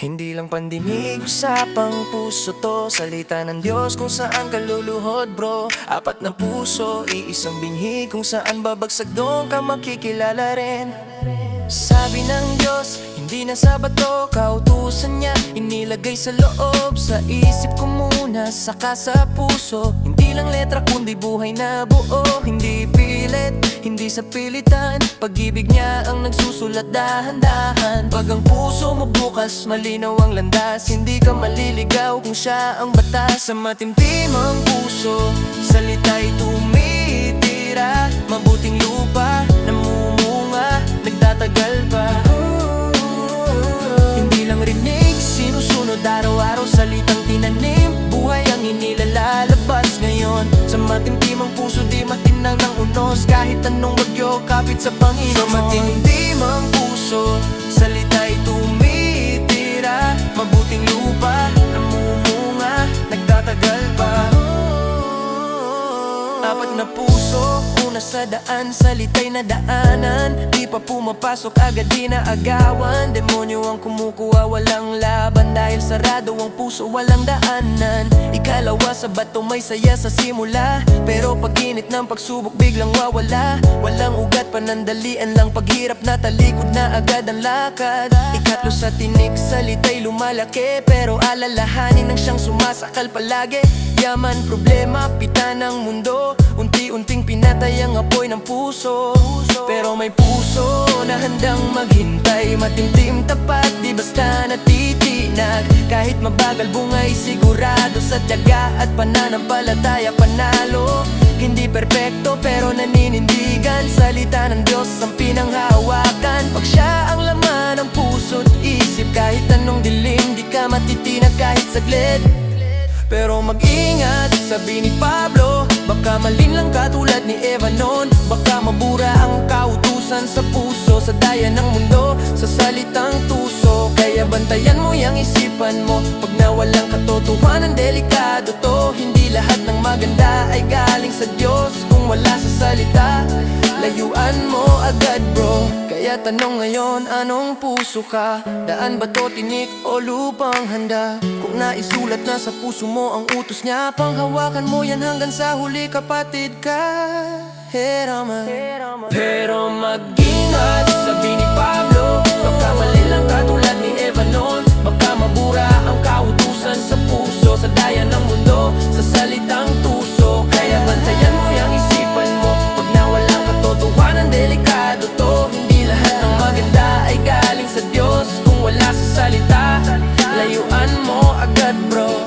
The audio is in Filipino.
Hindi lang pandinig, usapang puso to. Salita ng Diyos kung saan ka luluhod bro. Apat na puso, iisang binhi, kung saan babagsak doon ka makikilala rin. Sabi ng Diyos, hindi na sa bato, kautusan niya inilagay sa loob. Sa isip ko muna, saka sa puso. Hindi lang letra kundi buhay na buo. Hindi pilit, hindi sa pilitan. Pag-ibig niya ang nagsusulat dahan-dahan. Pag ang puso mo bukas, malinaw ang landas. Hindi ka maliligaw kung siya ang batas. Sa matimtim ang puso, salita'y tumitira. Mabuting lupa, namumunga, nagtatagal pa. Hindi lang rinig, sinusunod araw-araw. Salitang tinanim, buhay ang inilalabas ngayon. Sa matimtim ang puso, di matinang ng unos. Kahit anong bagyo, kapit sa Panginoon. Sa matimtim ang puso, salita'y tumitira. Mabuting lupa, namumunga, nagtatagal pa. Apat na puso, una sa daan, salita'y nadaanan. Di pa pumapasok, agad di na agawan. Demonyo ang kumukuha, walang laban. Dahil sarado ang puso, walang daanan. Ikalawa sa bato, may saya sa simula. Pero pag init ng pagsubok, biglang wawala. Walang ugat, panandalian lang. Paghirap na talikod na agad ang lakad. Ikatlo sa tinik, salita'y lumalaki. Pero alalahanin ang siyang sumasakal palagi. Yaman, problema, pita ng mundo. Unti-unting pinatay ang apoy ng puso. Pero may puso na handang maghintay. Matimtim, tapat, di basta natitinag. Kahit mabagal bungay, sigurado sa tiyaga at pananampalataya panalo. Hindi perpekto pero naninindigan. Salita ng Diyos ang pinanghahawakan. Pag siya ang laman ng puso't isip, kahit anong dilim, di ka matitinag kahit saglit. Pero mag-ingat, sabi ni Pablo, baka malinlang ka tulad ni Eva noon. Baka mabura ang kautusan sa puso, sa daya ng mundo, sa salitang tuso. Kaya bantayan mo yung isipan mo, pag nawalang katotohanan, delikado to. Hindi lahat ng maganda ay galing sa Diyos. Kung wala sa salita, layuan mo agad bro. Kaya tanong ngayon, anong puso ka? Daan ba to, tinik o lupang handa? Kung naisulat na sa puso mo ang utos niya, panghawakan mo yan hanggang sa huli, kapatid ka. Pero mag-ingat, sabi ni Pablo, baka malilang ka tulad ni Eva noon. Baka mabura ang kautusan sa puso, sa daya ng mundo, sa salitang tuso. Kaya bantayan mo yung isipan mo, pag nawalang katotohanan, delikado to. Hindi lahat ng maganda ay galing sa Diyos. Kung wala sa salita, layuan mo agad bro.